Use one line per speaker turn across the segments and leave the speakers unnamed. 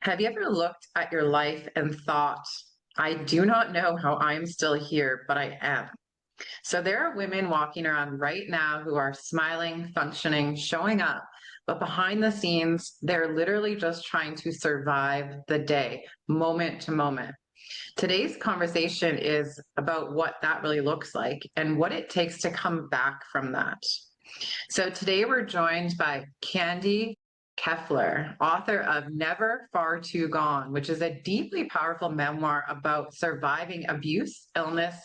Have you ever looked at your life and thought, I do not know how I'm still here, but I am? So there are women walking around right now who are smiling, functioning, showing up, but behind the scenes, they're literally just trying to survive the day, moment to moment. Today's conversation is about what that really looks like and what it takes to come back from that. So today we're joined by Candi Keffeler, author of Never Far Too Gone, which is a deeply powerful memoir about surviving abuse, illness,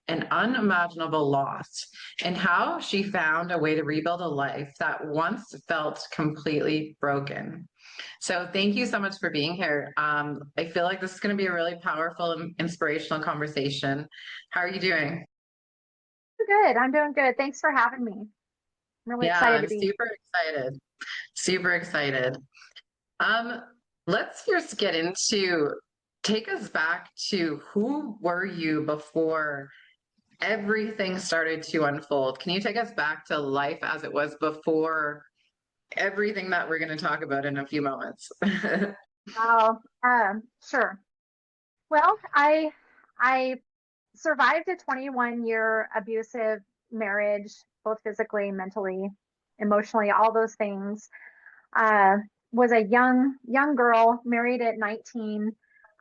and unimaginable loss, and how she found a way to rebuild a life that once felt completely broken. So thank you so much for being here. I feel like this is going to be a really powerful and inspirational conversation. How are you doing?
Good. I'm doing good. Thanks for having me. I'm really
Yeah,
excited to
I'm
be.
super excited. Super excited. Um, let's just get into take us back to who were you before everything started to unfold? Can you take us back to life as it was before everything that we're going to talk about in a few moments?
Oh, sure. Well, I survived a 21-year abusive marriage, both physically, mentally, emotionally, all those things. Uh, was a young girl, married at 19,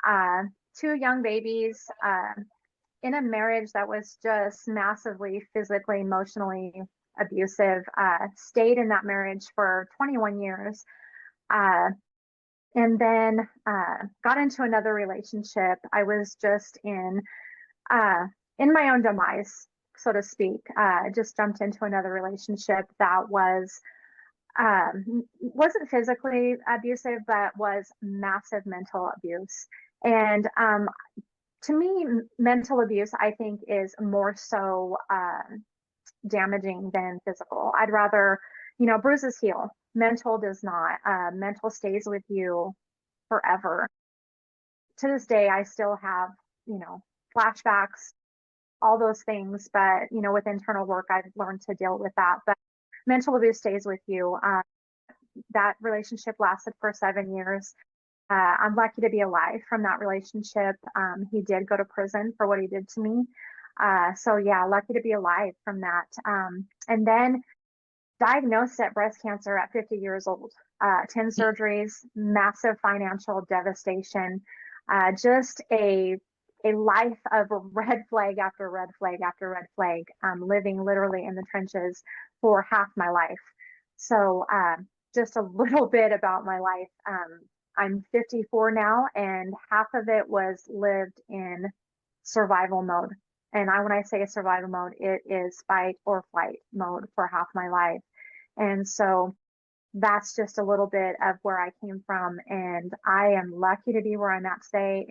uh, two young babies, in a marriage that was just massively physically, emotionally abusive. Stayed in that marriage for 21 years. Uh, and then got into another relationship. I was just in my own demise, so to speak. Just jumped into another relationship that wasn't physically abusive, but was massive mental abuse. And to me, mental abuse, I think, is more so damaging than physical. I'd rather, bruises heal. Mental does not. Mental stays with you forever. To this day, I still have, you know, flashbacks, all those things. But, with internal work, I've learned to deal with that. But mental abuse stays with you. That relationship lasted for 7 years. I'm lucky to be alive from that relationship. He did go to prison for what he did to me. So yeah, lucky to be alive from that. And then diagnosed at breast cancer at 50 years old. 10 surgeries, massive financial devastation, just a life of red flag after red flag after red flag, living literally in the trenches for half my life. So just a little bit about my life. I'm 54 now, and half of it was lived in survival mode. And when I say survival mode, it is fight or flight mode for half my life. And so that's just a little bit of where I came from. And I am lucky to be where I'm at today.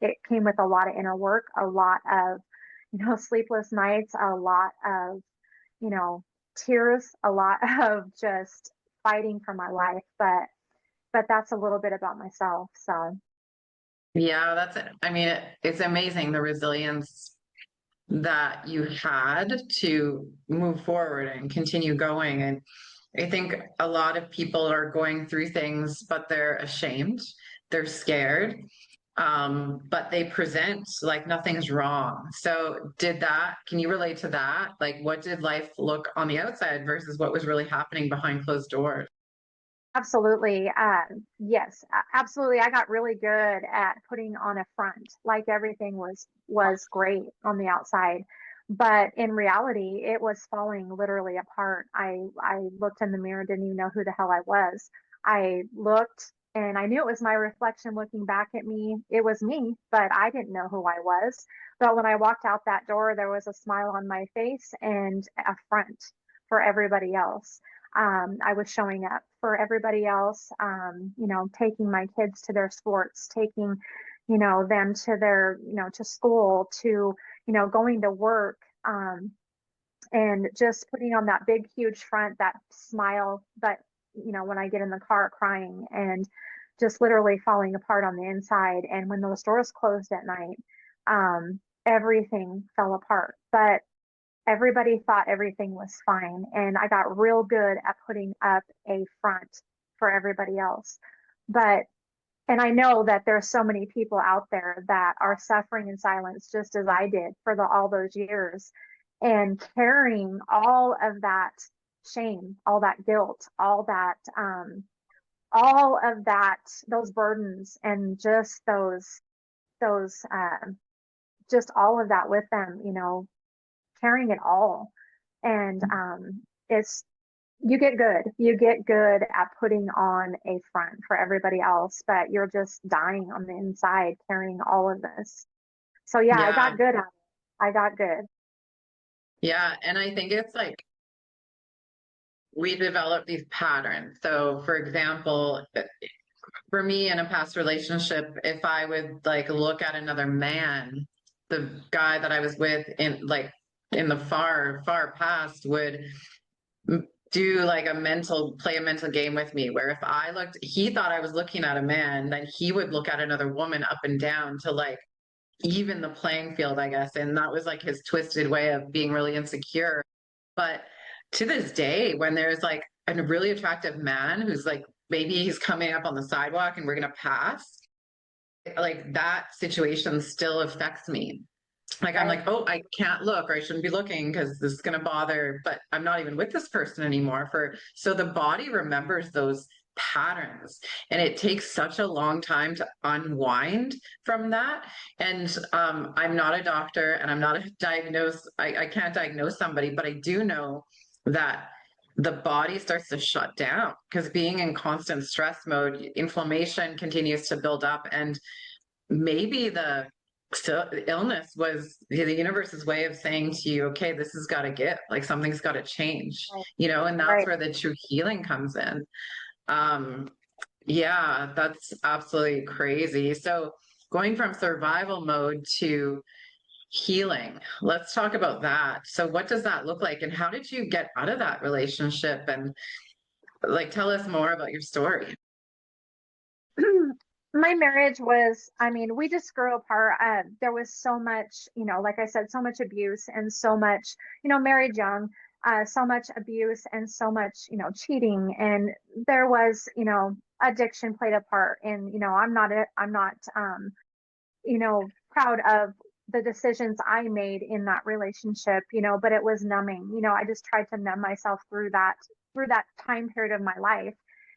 It came with a lot of inner work, a lot of, sleepless nights, a lot of, you know, tears, a lot of just fighting for my life. But that's a little bit about myself. So
Yeah, that's it. I mean, it's amazing the resilience that you had to move forward and continue going. And I think a lot of people are going through things, but they're ashamed, they're scared, but they present like nothing's wrong. So, can you relate to that? Like, what did life look on the outside versus what was really happening behind closed doors?
absolutely. Yes, absolutely. I got really good at putting on a front, like everything was great on the outside, but in reality, it was falling literally apart. I looked in the mirror, didn't even know who the hell I was. I looked and I knew it was my reflection looking back at me. It was me, but I didn't know who I was. But when I walked out that door, there was a smile on my face and a front for everybody else. I was showing up for everybody else, taking my kids to their sports, taking, them to to school, to, going to work, and just putting on that big, huge front, that smile. But, when I get in the car crying and just literally falling apart on the inside. And when those doors closed at night, everything fell apart. But everybody thought everything was fine. And I got real good at putting up a front for everybody else. But And I know that there's so many people out there that are suffering in silence, just as I did for all those years, and carrying all of that shame, all that guilt, all of that, those burdens, and those, just all of that with them, carrying it all. And it's you get good at putting on a front for everybody else, but you're just dying on the inside carrying all of this. So yeah, I
Yeah.
got good at it. I got good.
Yeah. And I think it's like we develop these patterns. So, for example, for me in a past relationship, if I would like look at another man, the guy that I was with in the far past would do like play a mental game with me where if I looked, he thought I was looking at a man, then he would look at another woman up and down to like even the playing field, I guess. And that was like his twisted way of being really insecure. But to this day, when there's like a really attractive man who's like, maybe he's coming up on the sidewalk and we're going to pass, like that situation still affects me. Like I'm
Right.
like, oh, I can't look or I shouldn't be looking because this is going to bother, but I'm not even with this person anymore. So the body remembers those patterns and it takes such a long time to unwind from that. And I'm not a doctor and I'm not a I can't diagnose somebody, but I do know that the body starts to shut down because being in constant stress mode, inflammation continues to build up. And maybe illness was the universe's way of saying to you, okay, this has got to give, like something's got to change,
Right.
and that's
Right.
where the true healing comes in. Um, yeah, that's absolutely crazy. So going from survival mode to healing, let's talk about that. So what does that look like and how did you get out of that relationship? And like, tell us more about your story.
My marriage was, I mean, we just grew apart. There was so much, like I said, so much abuse and so much, married young, so much abuse and so much, cheating. And there was, addiction played a part. And, I'm not, proud of the decisions I made in that relationship, but it was numbing. I just tried to numb myself through that time period of my life,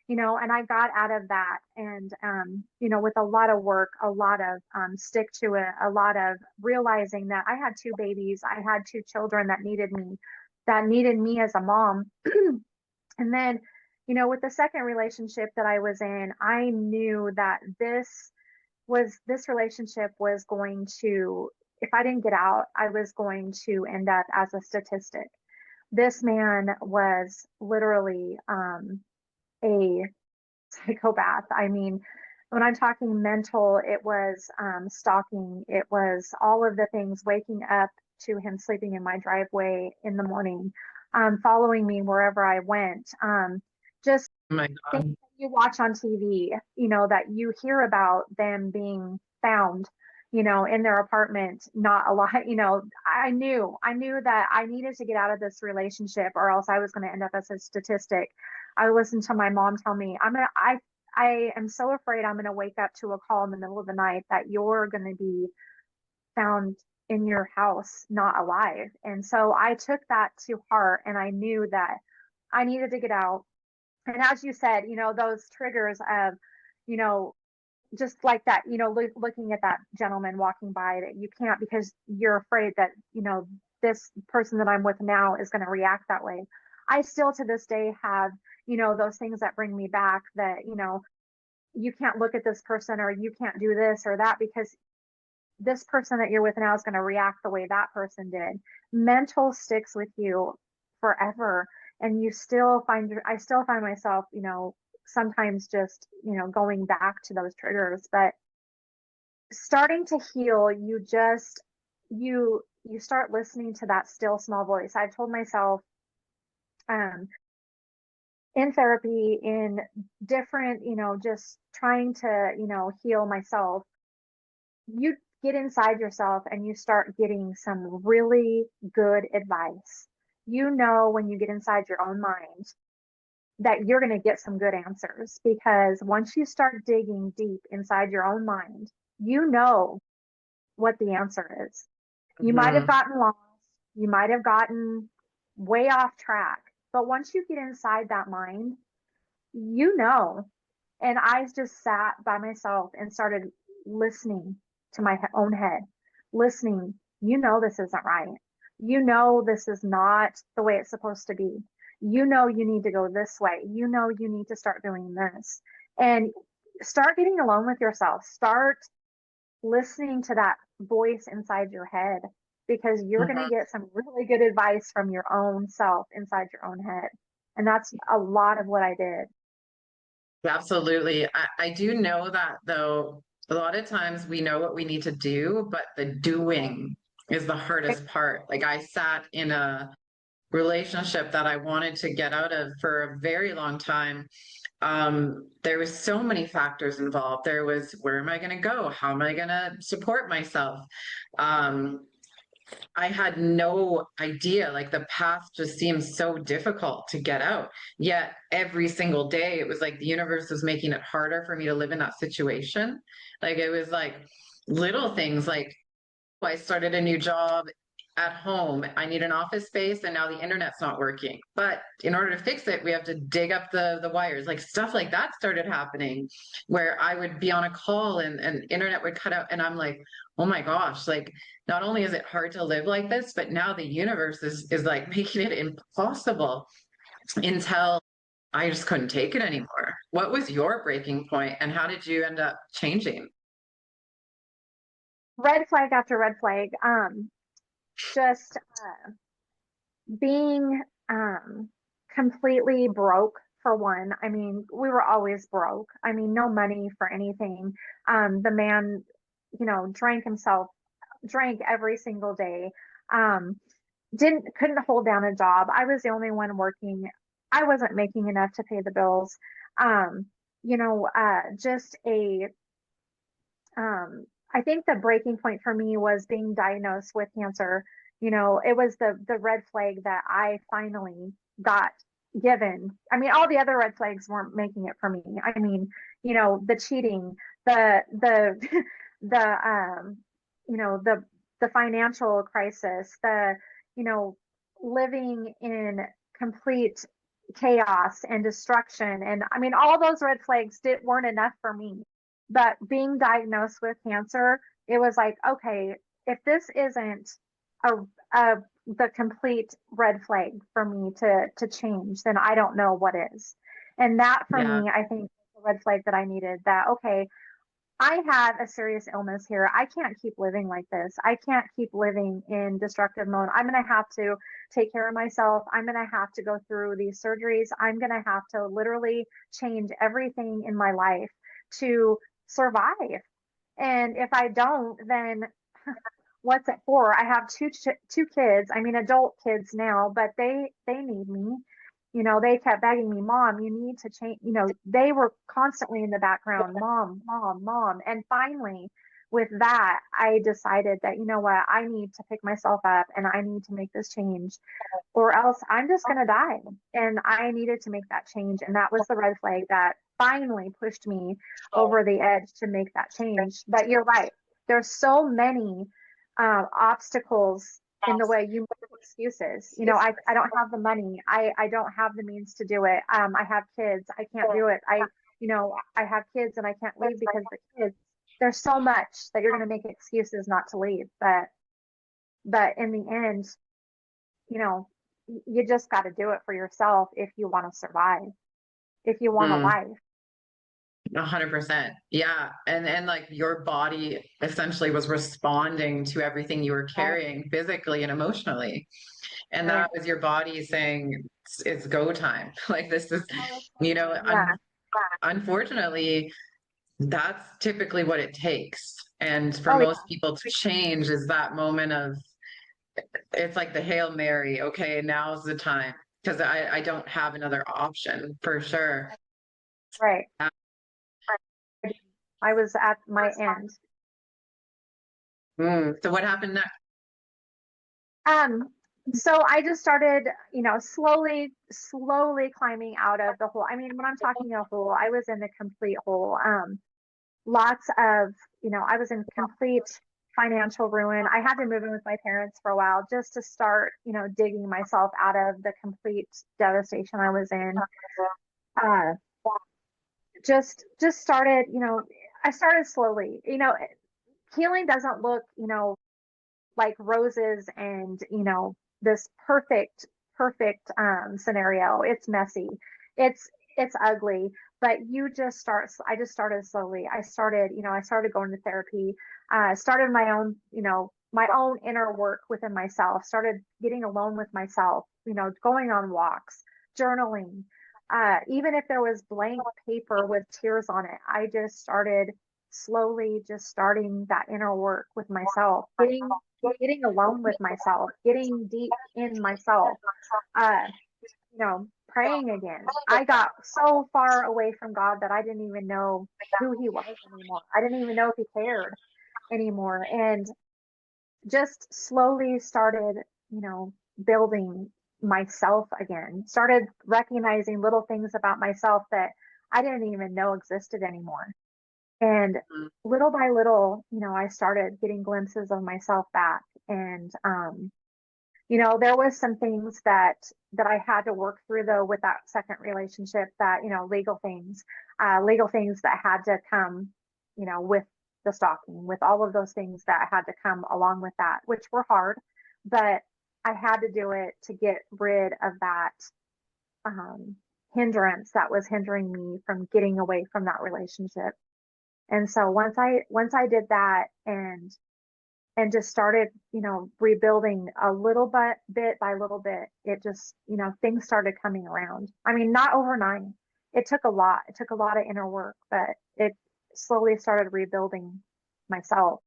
and I got out of that. And, with a lot of work, a lot of stick to it, a lot of realizing that I had two babies, I had two children that needed me as a mom. And then, with the second relationship that I was in, I knew that this relationship was going to, if I didn't get out, I was going to end up as a statistic. This man was literally a psychopath. I mean, when I'm talking mental, it was stalking, it was all of the things, waking up to him sleeping in my driveway in the morning, following me wherever I went, just
Oh my
things
God.
that you watch on TV, that you hear about them being found, in their apartment, not a lot, I knew that I needed to get out of this relationship or else I was going to end up as a statistic. I listened to my mom tell me, I am so afraid I'm going to wake up to a call in the middle of the night that you're going to be found in your house, not alive. And so I took that to heart and I knew that I needed to get out. And as you said, those triggers of, you know, just like that, looking at that gentleman walking by that you can't because you're afraid that, this person that I'm with now is going to react that way. I still to this day have, those things that bring me back that, you can't look at this person or you can't do this or that because this person that you're with now is going to react the way that person did. Mental sticks with you forever. And I still find myself, sometimes just, going back to those triggers, but starting to heal, you start listening to that still small voice. I've told myself, um, in therapy, in different, just trying to, heal myself, you get inside yourself and you start getting some really good advice. When you get inside your own mind, that you're going to get some good answers, because once you start digging deep inside your own mind, you know what the answer is. You might have
Hmm.
gotten lost, you might have gotten way off track, but once you get inside that mind, you know. And I just sat by myself and started listening to my own head, listening. You know, this isn't right. You know, this is not the way it's supposed to be. You know, you need to go this way. You know, you need to start doing this. And start getting alone with yourself. Start listening to that voice inside your head, because you're going to
Hmm.
get some really good advice from your own self inside your own head. And that's a lot of what I did.
Absolutely. I do know that though, a lot of times we know what we need to do, but the doing is the hardest part. Like I sat in a relationship that I wanted to get out of for a very long time. There was so many factors involved. There was, where am I going to go? How am I going to support myself? Um, I had no idea. Like the path just seemed so difficult to get out. Yet every single day, it was like the universe was making it harder for me to live in that situation. Like it was like little things like I started a new job at home. I need an office space and now the internet's not working. But in order to fix it, we have to dig up the wires. Like stuff like that started happening where I would be on a call and internet would cut out and I'm like, oh my gosh, like not only is it hard to live like this, but now the universe is like making it impossible until I just couldn't take it anymore. What was your breaking point and how did you end up changing?
Red flag after red flag. Just being completely broke, for one. I mean, we were always broke. I mean, no money for anything. The man, drank every single day. Um, couldn't hold down a job. I was the only one working. I wasn't making enough to pay the bills. Um, just a I think the breaking point for me was being diagnosed with cancer. It was the red flag that I finally got given. I mean, all the other red flags weren't making it for me. I mean, the cheating, the the you know, the financial crisis, you know, living in complete chaos and destruction. And I mean, all those red flags weren't enough for me. But being diagnosed with cancer, it was like, okay, if this isn't a, the complete red flag for me to change, then I don't know what is. And that for
Yeah.
me, I think was the red flag that I needed. That okay, I have a serious illness here. I can't keep living like this. I can't keep living in destructive mode. I'm going to have to take care of myself. I'm going to have to go through these surgeries. I'm going to have to literally change everything in my life to survive. And if I don't, then what's it for? I have two kids. I mean, adult kids now, but they need me. They kept begging me, Mom, you need to change. They were constantly in the background, Mom, Mom, Mom. And finally, with that, I decided that, you know what, I need to pick myself up and I need to make this change, or else I'm just going to die. And I needed to make that change. And that was the red flag that finally pushed me over the edge to make that change. But you're right. There's so many obstacles in the way. You make excuses. I don't have the money. I don't have the means to do it. I have kids. I can't do it. I have kids and I can't leave because the kids. There's so much that you're going to make excuses not to leave. But in the end, you know, you just got to do it for yourself if you want to survive, if you want a
Mm.
life.
100%. Yeah. And like your body essentially was responding to everything you were
Right.
carrying physically and emotionally. And
Right.
that was your body saying, it's go time. Like this is,
Oh,
you know,
yeah.
unfortunately, that's typically what it takes. And for
Oh,
most
yeah.
people to change is that moment of, it's like the Hail Mary. Okay, now's the time. Because I don't have another option for sure.
Right. I was at my end.
Mm. So what happened next?
Um, So I just started, slowly climbing out of the hole. I mean, when I'm talking a hole, I was in a complete hole. Lots of, I was in complete financial ruin. I had to move in with my parents for a while just to start, digging myself out of the complete devastation I was in. Uh, just started, I started slowly. Healing doesn't look, like roses and, this perfect scenario. It's messy. It's it's ugly, but I just started slowly. I started going to therapy, started my own, my own inner work within myself, started getting alone with myself, going on walks, journaling. Even if there was blank paper with tears on it, I just started slowly just starting that inner work with myself, getting alone with myself, getting deep in myself, uh, praying again. I got so far away from God that I didn't even know who he was anymore. I didn't even know if he cared anymore. And just slowly started, building myself again, started recognizing little things about myself that I didn't even know existed anymore. And little by little, I started getting glimpses of myself back. And, there was some things that I had to work through though with that second relationship that, legal things that had to come, with the stalking, with all of those things that had to come along with that, which were hard, but I had to do it to get rid of that hindrance that was hindering me from getting away from that relationship. And so once I did that and just started, rebuilding a little bit by little bit, it just, things started coming around. I mean, not overnight. It took a lot. It took a lot of inner work, but it slowly started rebuilding myself.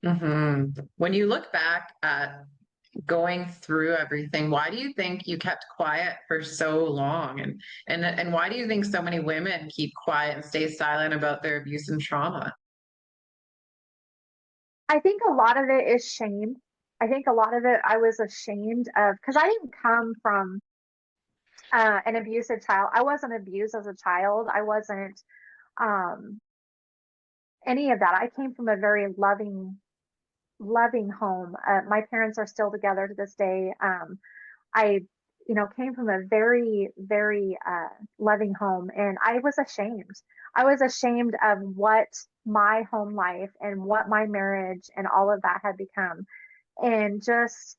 When you look back at going through everything, why do you think you kept quiet for so long? And why do you think so many women keep quiet and stay silent about their abuse and trauma?
I think a lot of it is shame. I think a lot of it I was ashamed of because I didn't come from an abusive child. I wasn't abused as a child. I wasn't um, any of that. I came from a very loving home. My parents are still together to this day. I, came from a very loving home, and I was ashamed. I was ashamed of what my home life and what my marriage and all of that had become. And just,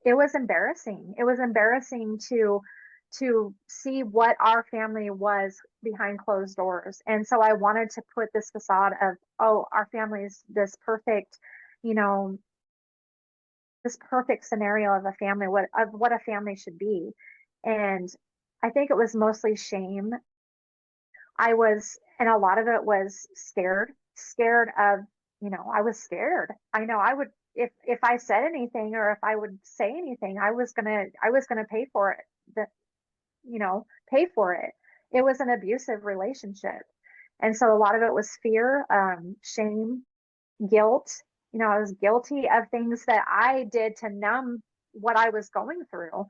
it was embarrassing. It was embarrassing to see what our family was behind closed doors. And so I wanted to put this facade of, oh, our family is you know, this perfect scenario of a family, what a family should be. And I think it was mostly shame. And a lot of it was scared of, I was scared. I know I would, if I said anything or if I would say anything, I was gonna pay for it. The, pay for it. It was an abusive relationship. And so a lot of it was fear, shame, guilt. I was guilty of things that I did to numb what I was going through.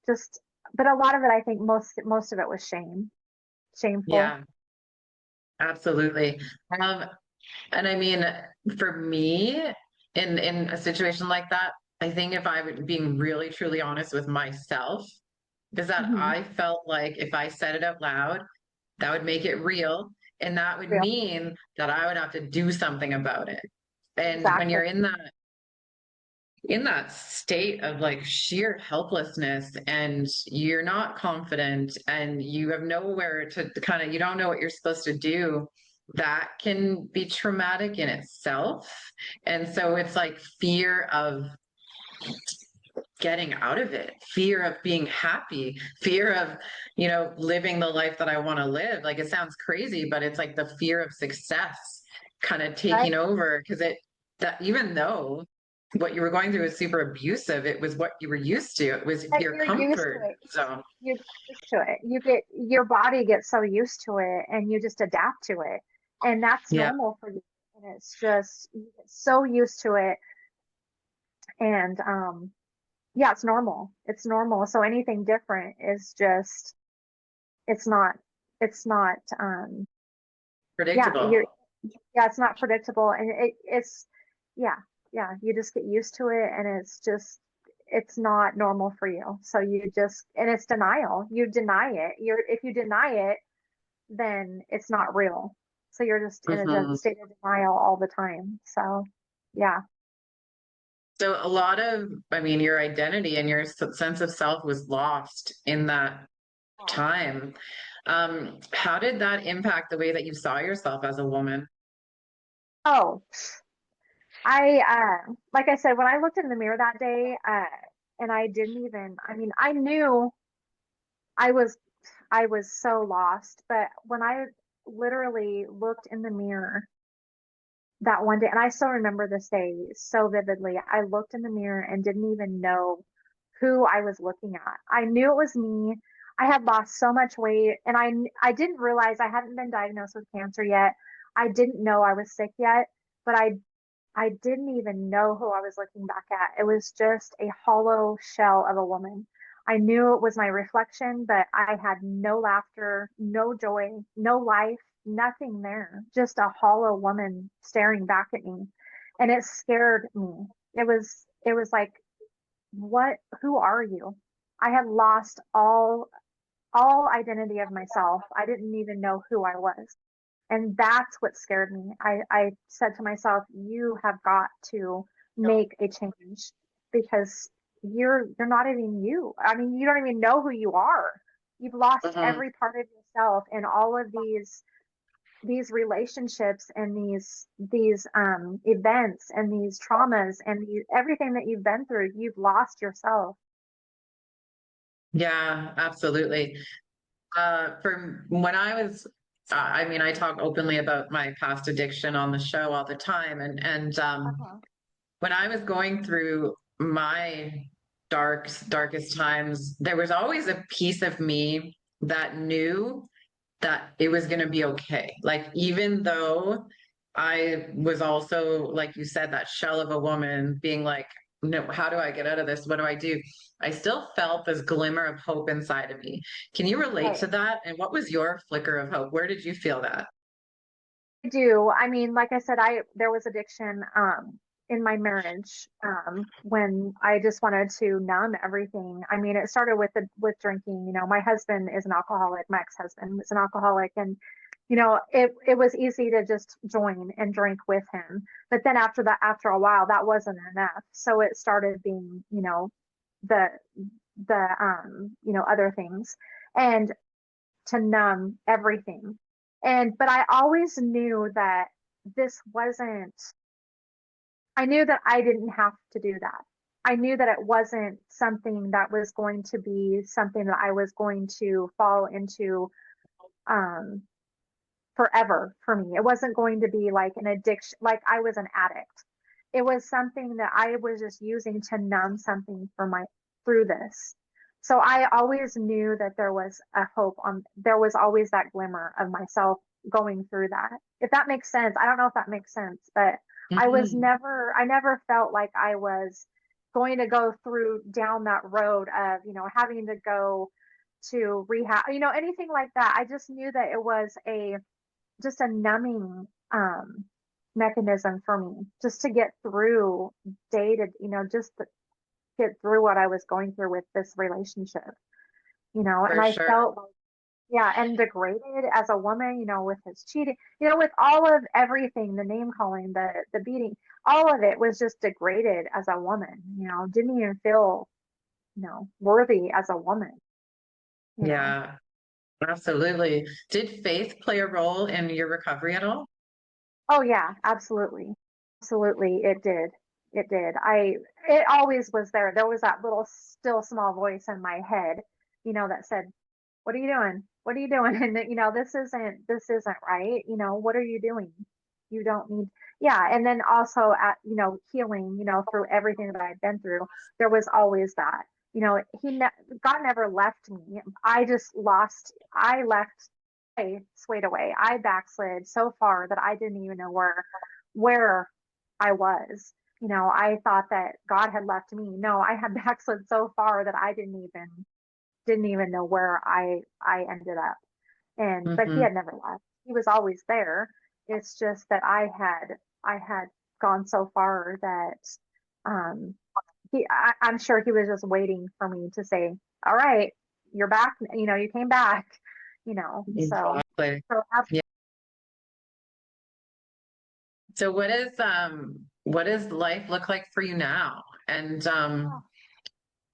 Just, but a lot of it, I think most of it was shameful.
Yeah, absolutely. Um, and I mean, for me, in a situation like that, I think if I would being really truly honest with myself, is that
Hmm.
I felt like if I said it out loud, that would make it real, and that would
Real.
mean that I would have to do something about it. And when
Exactly.
you're in that state of like sheer helplessness and you're not confident and you have nowhere to kind of, you don't know what you're supposed to do, that can be traumatic in itself. And so it's like fear of getting out of it, fear of being happy, fear of, living the life that I want to live. Like it sounds crazy, but it's like the fear of success kind of
Right.
taking over because that even though what you were going through was super abusive, it was what you were used to. It was
But
your
you're used to
comfort
it.
zone.
You get used to it. Your body gets so used to it and you just adapt to it. And that's
Yeah.
normal for you. And it's just you get so used to it. And yeah, it's normal. It's normal. So anything different is just, it's not, it's not, yeah, you're,
Predictable.
yeah, it's not predictable. And it's, yeah, yeah, you just get used to it and it's just, it's not normal for you. So you just, and it's denial. You deny it. If you deny it, then it's not real. So you're just in a
Mhm.
state of denial all the time. So yeah.
So a lot of, I mean, your identity and your sense of self was lost in that time. How did that impact the way that you saw yourself as a woman?
Oh, like I said, when I looked in the mirror that day, and I didn't even, I mean, I knew I was, I was so lost, but when I literally looked in the mirror that one day, and I still remember this day so vividly, I looked in the mirror and didn't even know who I was looking at. I knew it was me. I had lost so much weight, and I didn't realize I hadn't been diagnosed with cancer yet. I didn't know I was sick yet, but I didn't even know who I was looking back at. It was just a hollow shell of a woman. I knew it was my reflection, but I had no laughter, no joy, no life, nothing there. Just a hollow woman staring back at me. And it scared me. It was like, what, who are you? I had lost all identity of myself. I didn't even know who I was. And that's what scared me. I said to myself, you have got to make a change because you're not even you. I mean, you don't even know who you are. You've lost
Mhm.
every part of yourself in all of these relationships and these events and these traumas and everything that you've been through. You've lost yourself.
Yeah, absolutely. For when I was, I mean, I talk openly about my past addiction on the show all the time, and
Uh-huh.
when I was going through my darkest times, there was always a piece of me that knew that it was going to be okay. Like, even though I was also, like you said, that shell of a woman being like, no, how do I get out of this? What do I do? I still felt this glimmer of hope inside of me. Can you relate
Right.
to that? And what was your flicker of hope? Where did you feel that?
I do. I mean, like I said, I there was addiction in my marriage when I just wanted to numb everything. I mean, it started with drinking. You know, my husband is an alcoholic. My ex-husband is an alcoholic, and it was easy to just join and drink with him. But then after that, after a while, that wasn't enough. So it started being, the other things, and to numb everything. But I always knew that this wasn't, I knew that I didn't have to do that. I knew that it wasn't something that was going to be something that I was going to fall into um, forever for me. It wasn't going to be like an addiction, like I was an addict. It was something that I was just using to numb something through this. So I always knew that there was a hope there was always that glimmer of myself going through that. If that makes sense. I don't know if that makes sense, but
Mhm.
I never felt like I was going to go through down that road of, having to go to rehab, anything like that. I just knew that it was just a numbing mechanism for me just to get through just to get through what I was going through with this relationship, and
For
I
sure.
felt like, yeah, and degraded as a woman, with his cheating, with all of everything, the name calling, the beating, all of it was just degraded as a woman, didn't even feel, worthy as a woman, you know.
Yeah, absolutely. Did faith play a role in your recovery at all?
Oh yeah, absolutely. Absolutely, it did. It did. It always was there. There was that little still small voice in my head, that said, "What are you doing? What are you doing?" And this isn't right. What are you doing? You don't need, yeah. And then also at, healing, through everything that I'd been through, there was always that. God never left me. I left, I swayed away. I backslid so far that I didn't even know where I was. I thought that God had left me. No, I had backslid so far that I didn't even know where I ended up. But he
Hmm.
had never left. He was always there. It's just that I had gone so far that um I'm sure he was just waiting for me to say, all right, you're back, you came back, so
Exactly.
so
Yeah. So what does life look like for you now? And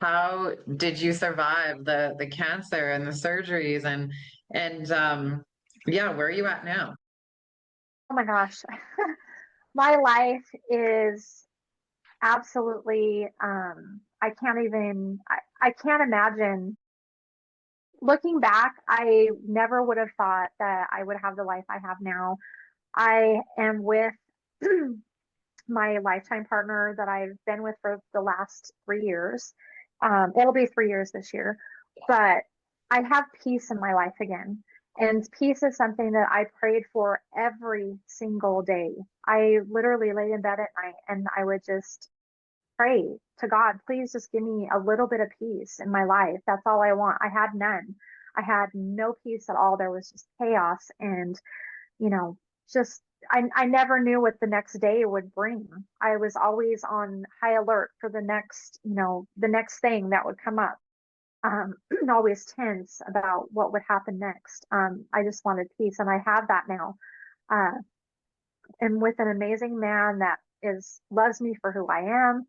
how did you survive the cancer and the surgeries and yeah, where are you at now?
oh my gosh. My life is absolutely I can't imagine. Looking back, I never would have thought that I would have the life I have now. I am with my lifetime partner that I've been with for the last 3 years. It'll be 3 years this year, but I have peace in my life again. And peace is something that I prayed for every single day. I literally laid in bed at night and I would just pray to God, please just give me a little bit of peace in my life. That's all I want. I had none. I had no peace at all. There was just chaos and, you know, just I never knew what the next day would bring. I was always on high alert for the next thing that would come up. Always tense about what would happen next. I just wanted peace, and I have that now. Uh, and with an amazing man that is loves me for who I am,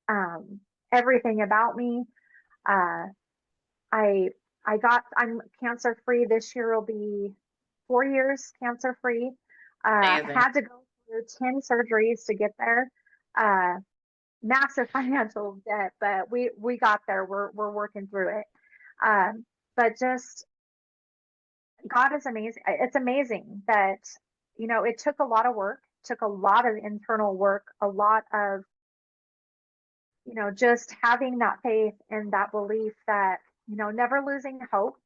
um, everything about me. Uh, I I'm cancer free. This year will be 4 years cancer free.
Amazing.
Had to go through 10 surgeries to get there. Uh, Massive financial debt, but we got there. We're working through it. But just God is amazing. It's amazing that it took a lot of work, took a lot of internal work, a lot of just having that faith and that belief that, never losing hope.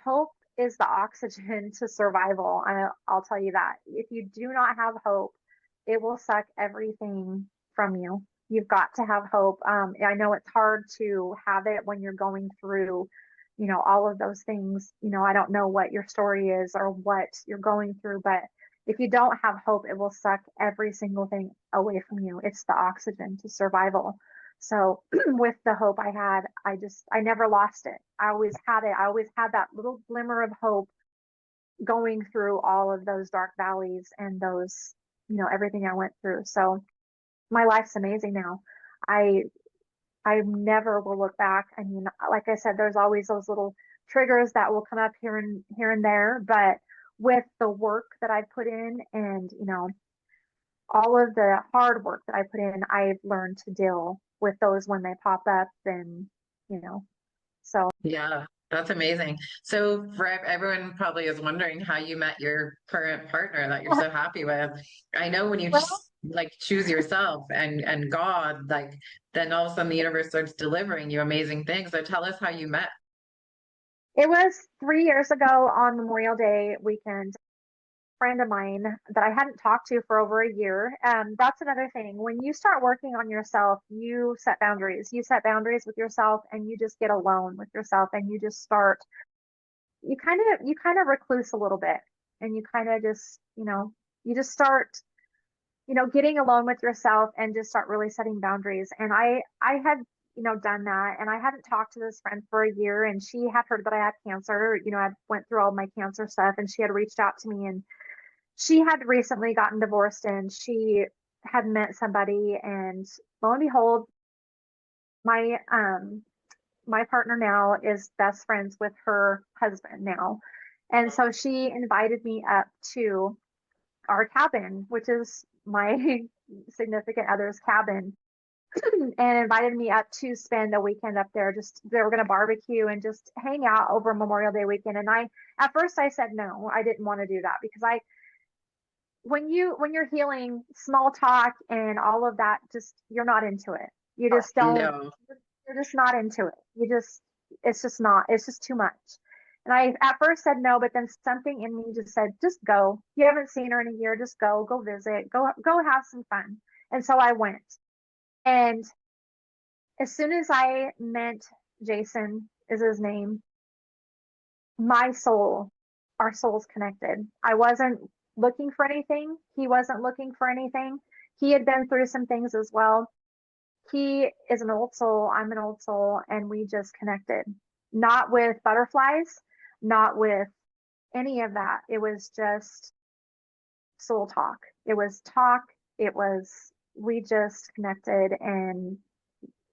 Hope is the oxygen to survival. I'll tell you that. If you do not have hope, it will suck everything from you. You've got to have hope. I know it's hard to have it when you're going through, all of those things. I don't know what your story is or what you're going through, but if you don't have hope, it will suck every single thing away from you. It's the oxygen to survival. So with the hope I had, I never lost it. I always had it. I always had that little glimmer of hope going through all of those dark valleys and those, everything I went through. So my life's amazing now. I I never will look back. I mean, like I said, there's always those little triggers that will come up here and there, but with the work that I put in and, all of the hard work that I put in, I've learned to deal with those when they pop up and, you know, so
Yeah, that's amazing. So for everyone probably is wondering how you met your current partner that you're so happy with. I know when you
well,
like choose yourself and God, like then all of a sudden the universe starts delivering you amazing things. So tell us how you met.
it was 3 years ago on Memorial Day weekend. Friend of mine that I hadn't talked to for over a year. That's another thing. When you start working on yourself, you set boundaries. You set boundaries with yourself and you just get alone with yourself and you just start you kind of recluse a little bit and you kind of just, you just start, getting alone with yourself and just start really setting boundaries. And I had, done that and I hadn't talked to this friend for a year and she had heard that I had cancer. I went through all my cancer stuff and she had reached out to me and she had recently gotten divorced and she had met somebody and lo and behold, my my partner now is best friends with her husband now. And so she invited me up to our cabin, which is my significant other's cabin, and invited me up to spend a weekend up there. Just they were going to barbecue and just hang out over Memorial Day weekend. And at first I said no, I didn't want to do that because when you're healing, small talk and all of that, just you're not into it. You just don't.
No.
You're just not into it. It's just not. It's just too much. And I at first said no, but then something in me just said, just go. You haven't seen her in a year. Just go visit, go have some fun. And so I went. And as soon as I met Jason, is his name, my soul, our souls connected. I wasn't looking for anything. He wasn't looking for anything. He had been through some things as well. He is an old soul. I'm an old soul. And we just connected, not with butterflies, not with any of that. It was just soul talk. It was talk. It was, we just connected, and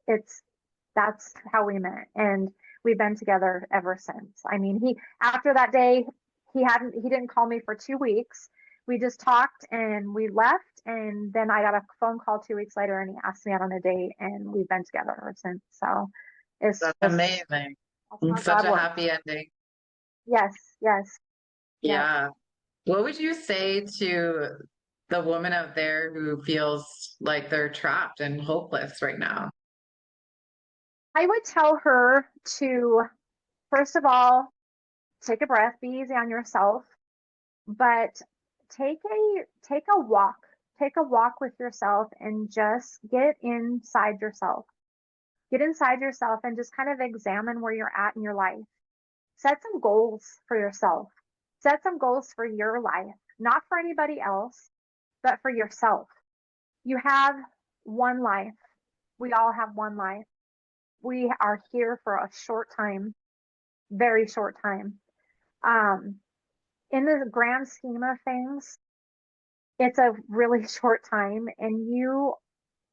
it's, that's how we met. And we've been together ever since. I mean, after that day, he didn't call me for 2 weeks. We just talked and we left. And then I got a phone call 2 weeks later and he asked me out on a date, and we've been together ever since. So it's
That's
just,
amazing.
that's how
It's such
God
a
works.
happy ending.
Yes, yes, yes.
Yeah. What would you say to the woman out there who feels like they're trapped and hopeless right now?
I would tell her to, first of all, take a breath, be easy on yourself, but take a walk. Take a walk with yourself and just get inside yourself. Get inside yourself and just kind of examine where you're at in your life. Set some goals for yourself. Set some goals for your life, not for anybody else, but for yourself. You have one life. We all have one life. We are here for a short time, very short time. Um, in the grand scheme of things, it's a really short time, and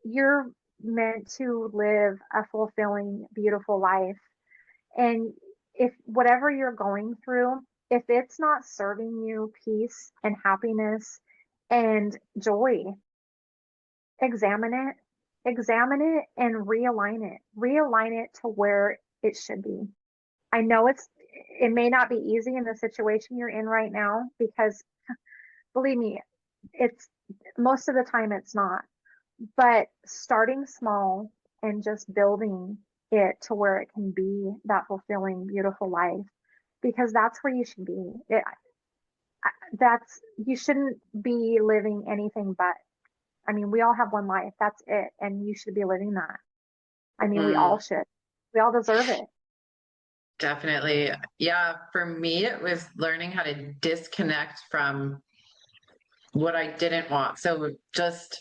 you're meant to live a fulfilling, beautiful life. And if whatever you're going through, if it's not serving you peace and happiness and joy, examine it, examine it and realign it to where it should be. I know it may not be easy in the situation you're in right now, because believe me, it's most of the time it's not. But starting small and just building it to where it can be that fulfilling, beautiful life, because that's where you should be. You shouldn't be living anything but. I mean, we all have one life. That's it. And you should be living that. I mean, we
Mm,
all should. We all deserve it.
definitely. Yeah, for me, it was learning how to disconnect from what I didn't want. So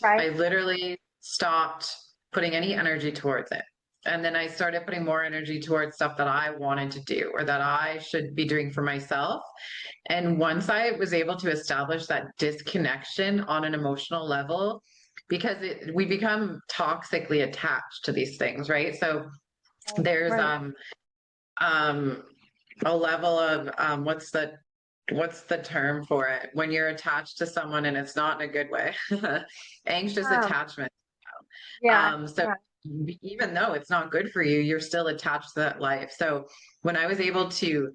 Right?
I literally stopped putting any energy towards it. And then I started putting more energy towards stuff that I wanted to do or that I should be doing for myself. And once I was able to establish that disconnection on an emotional level, because we become toxically attached to these things, right? So
Right.
there's
Right.
um a level of what's the term for it when you're attached to someone and it's not in a good way. Anxious
Um,
attachment.
yeah.
So
Yeah.
even though it's not good for you, you're still attached to that life. So when I was able to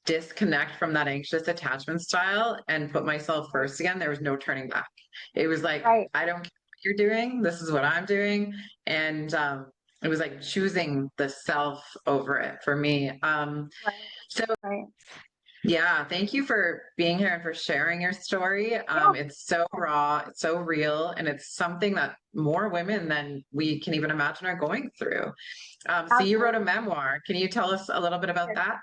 disconnect from that anxious attachment style and put myself
Right.
first again, there was no turning back. It was like,
Right.
I don't care what you're doing, this is what I'm doing. And it was like choosing the self over it for me.
Right.
So
Right.
yeah, thank you for being here and for sharing your story.
Yeah.
It's so raw, it's so real, and it's something that more women than we can even imagine are going through. So you wrote a
Absolutely.
memoir. Can you tell us a little bit about that?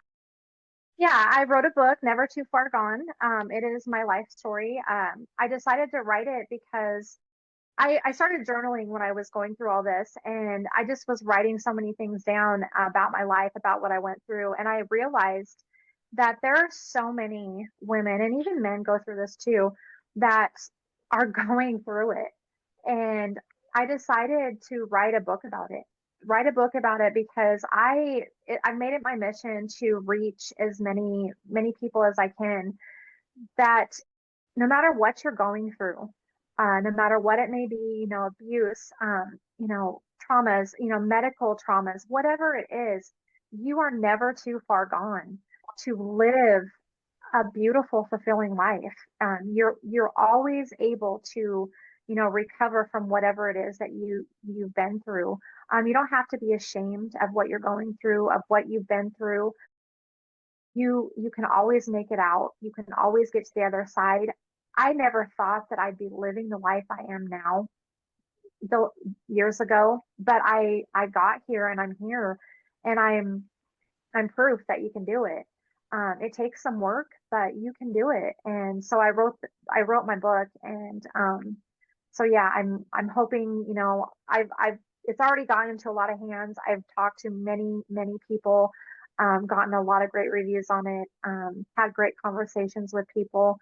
Yeah, I wrote a book, Never Too Far Gone. It is my life story. I decided to write it because I started journaling when I was going through all this, and I just was writing so many things down about my life, about what I went through. And I realized that there are so many women, and even men go through this too, that are going through it. And I decided to write a book about it. Write a book about it because I made it my mission to reach as many people as I can, that no matter what you're going through, no matter what it may be, abuse, traumas, medical traumas, whatever it is, you are never too far gone to live a beautiful, fulfilling life. You're always able to, recover from whatever it is that you've been through. You don't have to be ashamed of what you're going through, of what you've been through. You can always make it out. You can always get to the other side. I never thought that I'd be living the life I am now. the years ago, but I got here and I'm here and I'm proof that you can do it. It takes some work, but you can do it. And so I wrote my book, and so yeah, I'm hoping, I've it's already gotten into a lot of hands. I've talked to many people, gotten a lot of great reviews on it, had great conversations with people.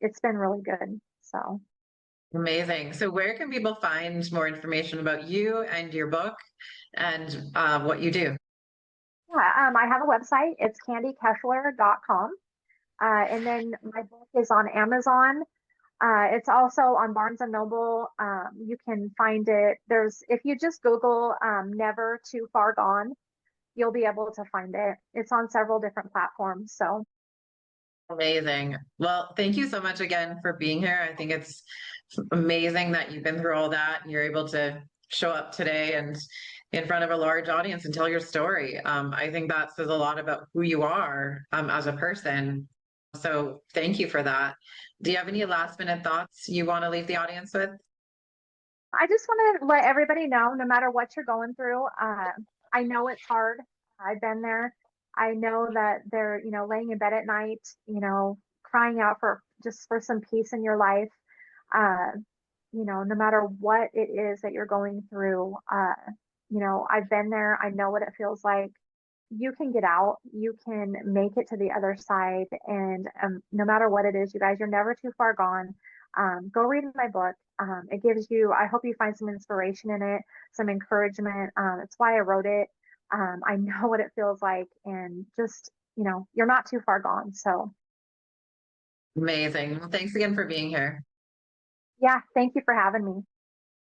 It's been really good. So
Amazing. So where can people find more information about you and your book and what you do?
yeah, I have a website. It's candikeffeler.com. And then my book is on Amazon. It's also on Barnes and Noble. You can find it. If you just Google Never Too Far Gone, you'll be able to find it. It's on several different platforms. So,
Amazing. Well, thank you so much again for being here. I think it's amazing that you've been through all that and you're able to show up today and in front of a large audience and tell your story. I think that says a lot about who you are as a person. So thank you for that. Do you have any last minute thoughts you want to leave the audience with?
I just want to let everybody know, no matter what you're going through, I know it's hard. I've been there. I know that they're, laying in bed at night, crying out for some peace in your life. Uh, no matter what it is that you're going through, I've been there. I know what it feels like. You can get out. You can make it to the other side. And no matter what it is, you guys, you're never too far gone. Go read my book. It gives you, I hope you find some inspiration in it, some encouragement. It's why I wrote it. I know what it feels like. And just, you're not too far gone. So,
Amazing. Well, thanks again for being here.
yeah, thank you for having me.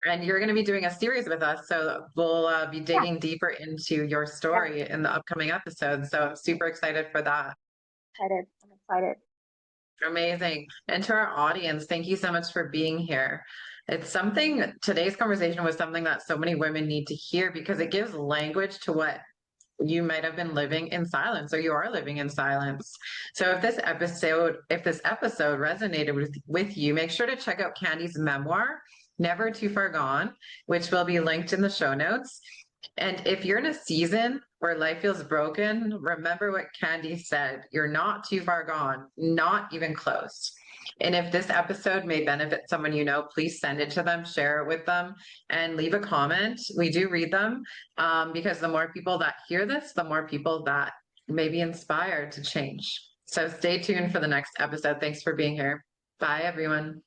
And you're going to be doing a series with us. So we'll be
Yeah,
digging deeper into your
yeah,
story in the upcoming episodes. So I'm super excited for that.
excited. I'm excited.
Amazing. And to our audience, thank you so much for being here. It's something, today's conversation was something that so many women need to hear because it gives language to what you might have been living in silence or you are living in silence. So if this episode resonated with you, make sure to check out Candi's memoir, Never Too Far Gone, which will be linked in the show notes. And if you're in a season where life feels broken, remember what Candi said. You're not too far gone, not even close. And if this episode may benefit someone you know, please send it to them, share it with them, and leave a comment. We do read them because the more people that hear this, the more people that may be inspired to change. So stay tuned for the next episode. Thanks for being here. Bye, everyone.